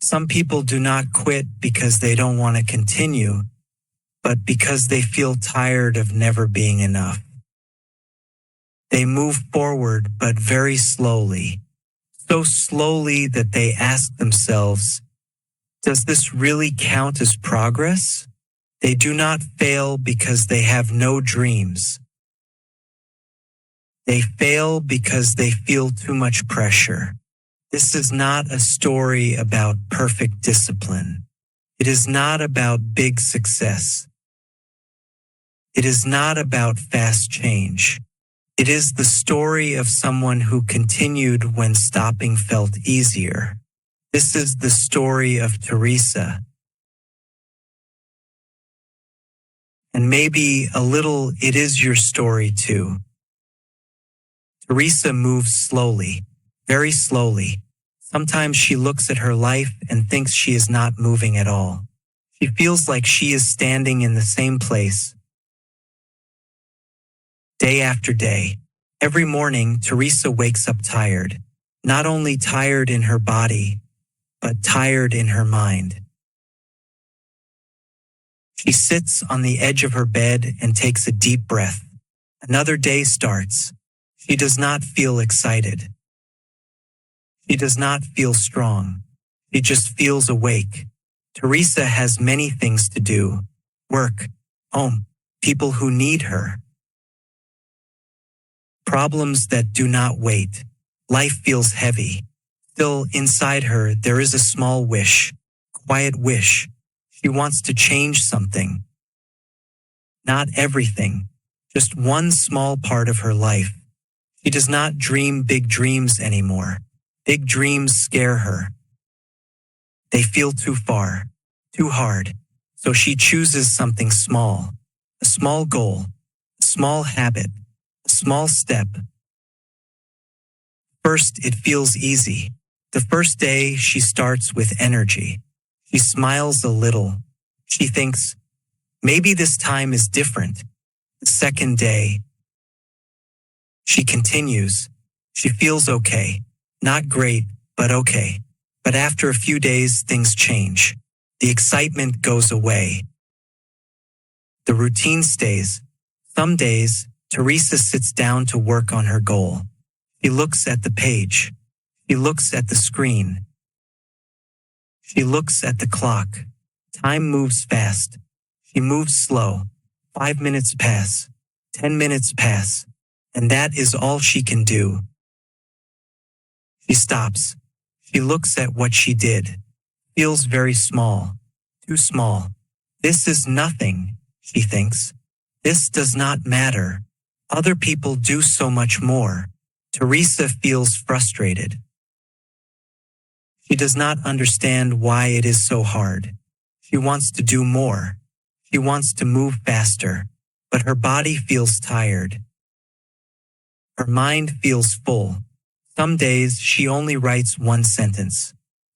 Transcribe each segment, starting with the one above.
Some people do not quit because they don't want to continue, but because they feel tired of never being enough. They move forward, but very slowly, so slowly that they ask themselves, does this really count as progress? They do not fail because they have no dreams. They fail because they feel too much pressure. This is not a story about perfect discipline. It is not about big success. It is not about fast change. It is the story of someone who continued when stopping felt easier. This is the story of Teresa. And maybe a little, it is your story too. Teresa moves slowly, very slowly. Sometimes she looks at her life and thinks she is not moving at all. She feels like she is standing in the same place. Day after day, every morning, Teresa wakes up tired. Not only tired in her body, but tired in her mind. She sits on the edge of her bed and takes a deep breath. Another day starts. She does not feel excited. She does not feel strong. She just feels awake. Teresa has many things to do. Work, home, people who need her. Problems that do not wait. Life feels heavy. Still, inside her, there is a small wish, quiet wish. She wants to change something. Not everything, just one small part of her life. She does not dream big dreams anymore. Big dreams scare her. They feel too far, too hard. So she chooses something small, a small goal, a small habit, a small step. First, it feels easy. The first day, she starts with energy. She smiles a little. She thinks, maybe this time is different. The second day, she continues. She feels okay. Not great, but okay. But after a few days, things change. The excitement goes away. The routine stays. Some days, Teresa sits down to work on her goal. She looks at the page. She looks at the screen. She looks at the clock. Time moves fast. She moves slow. 5 minutes pass. 10 minutes pass. And that is all she can do. She stops. She looks at what she did. Feels very small. Too small. This is nothing, she thinks. This does not matter. Other people do so much more. Teresa feels frustrated. She does not understand why it is so hard. She wants to do more. She wants to move faster, but her body feels tired. Her mind feels full. Some days she only writes one sentence.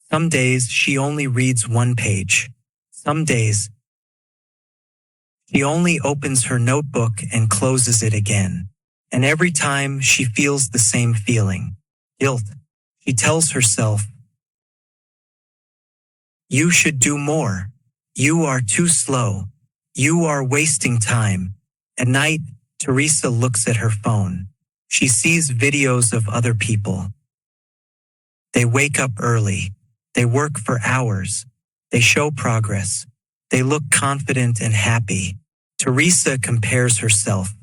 Some days she only reads one page. Some days she only opens her notebook and closes it again. And every time she feels the same feeling, guilt. She tells herself, you should do more. You are too slow. You are wasting time. At night, Teresa looks at her phone. She sees videos of other people. They wake up early. They work for hours. They show progress. They look confident and happy. Teresa compares herself.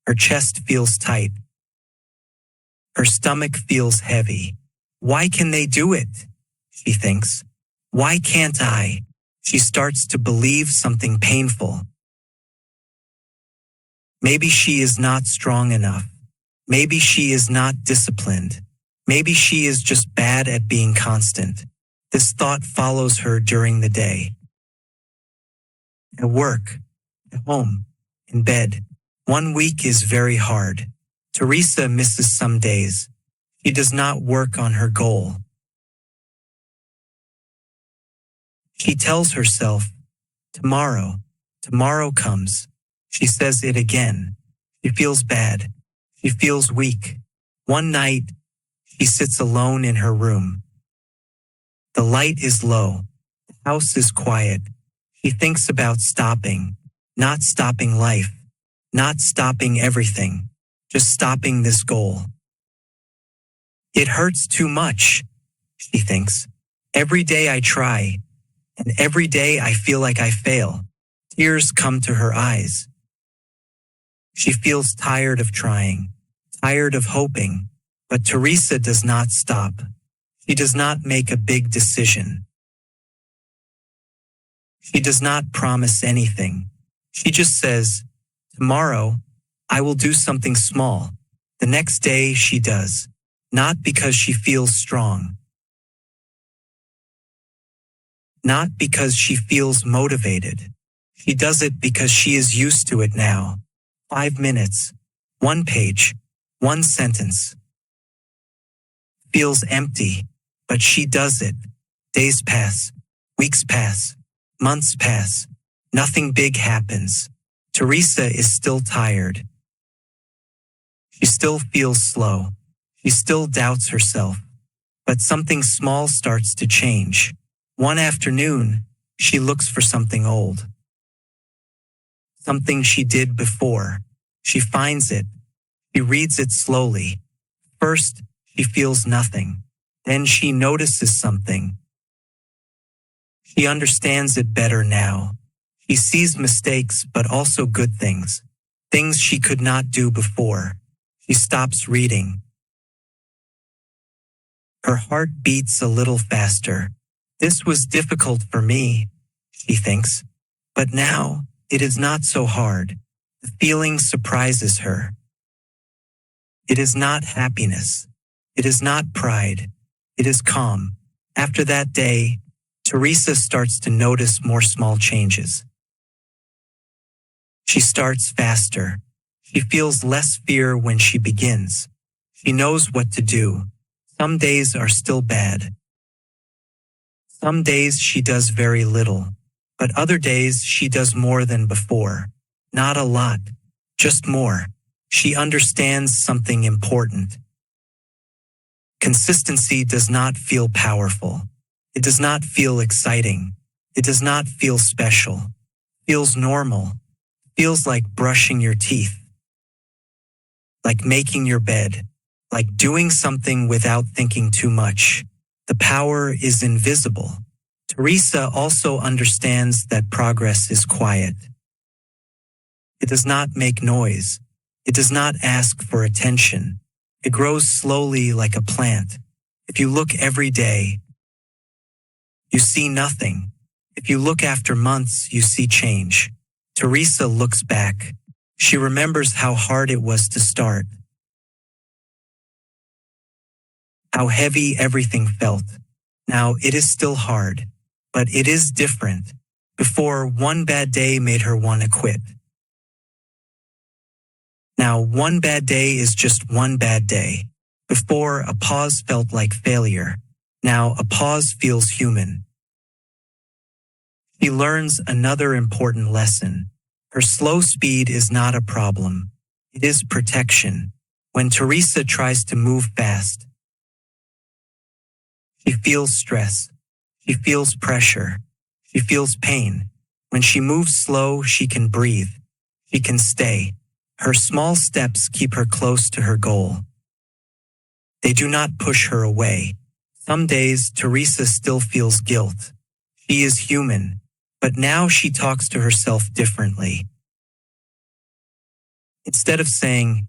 Her chest feels tight. Her stomach feels heavy. Why can they do it? She thinks. Why can't I? She starts to believe something painful. Maybe she is not strong enough. Maybe she is not disciplined. Maybe she is just bad at being constant. This thought follows her during the day. At work, at home, in bed. 1 week is very hard. Teresa misses some days. She does not work on her goal. She tells herself, tomorrow comes. She says it again. She feels bad. She feels weak. One night, she sits alone in her room. The The light is low. The house is quiet. She thinks about stopping, not stopping life, not stopping everything, just stopping this goal. It hurts too much, she thinks. Every day I try, and every day I feel like I fail. Tears come to her eyes. She feels tired of trying, tired of hoping, but Teresa does not stop. She does not make a big decision. She does not promise anything. She just says, tomorrow, I will do something small. The next day she does, not because she feels strong, not because she feels motivated. She does it because she is used to it now. 5 minutes, 1 page, 1 sentence. Feels empty, but she does it. Days pass, weeks pass, months pass. Nothing big happens. Teresa is still tired. She still feels slow. She still doubts herself. But something small starts to change. One afternoon, she looks for something old. Something she did before. She finds it. She reads it slowly. First, she feels nothing. Then she notices something. She understands it better now. She sees mistakes, but also good things. Things she could not do before. She stops reading. Her heart beats a little faster. This was difficult for me, she thinks. But now, it is not so hard. The feeling surprises her. It is not happiness. It is not pride. It is calm. After that day, Teresa starts to notice more small changes. She starts faster. She feels less fear when she begins. She knows what to do. Some days are still bad. Some days she does very little, but other days she does more than before. Not a lot, just more. She understands something important. Consistency does not feel powerful. It does not feel exciting. It does not feel special. It feels normal. It feels like brushing your teeth, like making your bed, like doing something without thinking too much. The power is invisible. Teresa also understands that progress is quiet. It does not make noise. It does not ask for attention. It grows slowly like a plant. If you look every day, you see nothing. If you look after months, you see change. Teresa looks back. She remembers how hard it was to start, how heavy everything felt. Now it is still hard, but it is different. Before, one bad day made her want to quit. Now, one bad day is just one bad day. Before, a pause felt like failure. Now, a pause feels human. She learns another important lesson. Her slow speed is not a problem. It is protection. When Teresa tries to move fast, she feels stress. She feels pressure. She feels pain. When she moves slow, she can breathe. She can stay. Her small steps keep her close to her goal. They do not push her away. Some days, Teresa still feels guilt. She is human, but now she talks to herself differently. Instead of saying,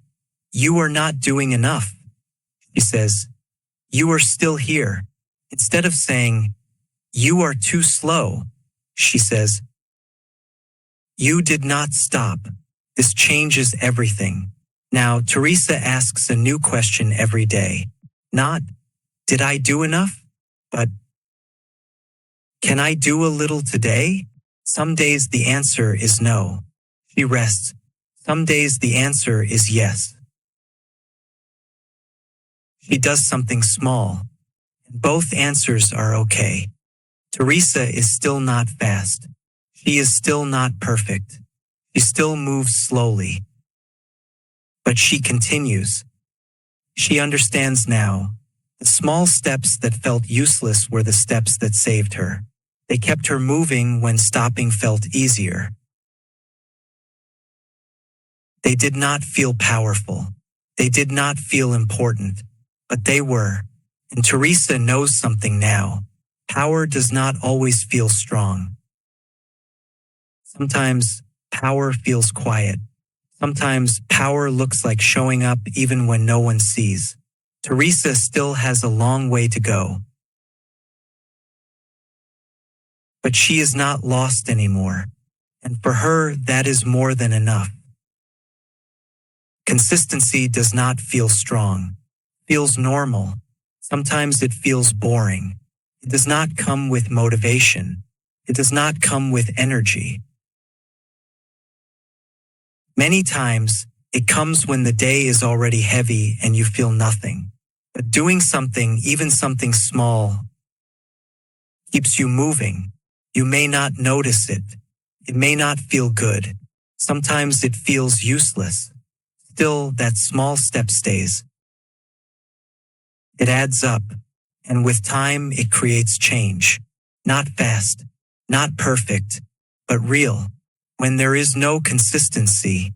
"You are not doing enough," she says, "You are still here." Instead of saying, "You are too slow," she says, "You did not stop." This changes everything. Now, Teresa asks a new question every day. Not, "Did I do enough?" but, "Can I do a little today?" Some days the answer is no. She rests. Some days the answer is yes. She does something small. Both answers are okay. Teresa is still not fast. She is still not perfect. She still moves slowly. But she continues. She understands now. The small steps that felt useless were the steps that saved her. They kept her moving when stopping felt easier. They did not feel powerful. They did not feel important, but they were. And Teresa knows something now. Power does not always feel strong. Sometimes power feels quiet. Sometimes power looks like showing up even when no one sees. Teresa still has a long way to go. But she is not lost anymore, and for her that is more than enough. Consistency does not feel strong. It feels normal. Sometimes it feels boring. It does not come with motivation. It does not come with energy. Many times, it comes when the day is already heavy and you feel nothing. But doing something, even something small, keeps you moving. You may not notice it. It may not feel good. Sometimes it feels useless. Still, that small step stays. It adds up, and with time it creates change. Not fast, not perfect, but real. When there is no consistency,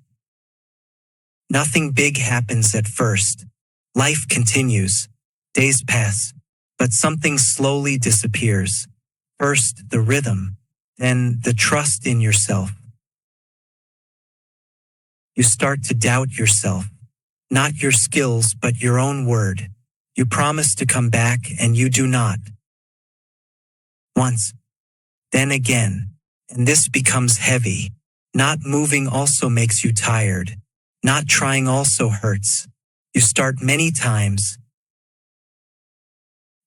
nothing big happens at first. Life continues. Days pass, but something slowly disappears. First, the rhythm, then the trust in yourself. You start to doubt yourself, not your skills, but your own word. You promise to come back and you do not. Once, then again, and this becomes heavy. Not moving also makes you tired. Not trying also hurts. You start many times,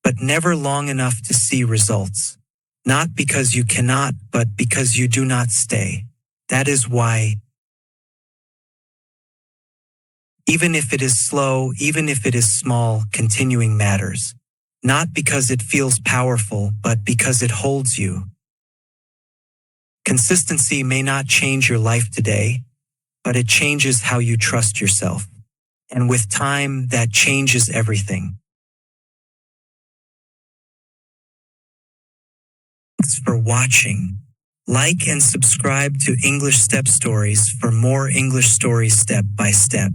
but never long enough to see results. Not because you cannot, but because you do not stay. That is why, even if it is slow, even if it is small, continuing matters. Not because it feels powerful, but because it holds you. Consistency may not change your life today, but it changes how you trust yourself. And with time, that changes everything. Thanks for watching. Like and subscribe to English Step Stories for more English stories step by step.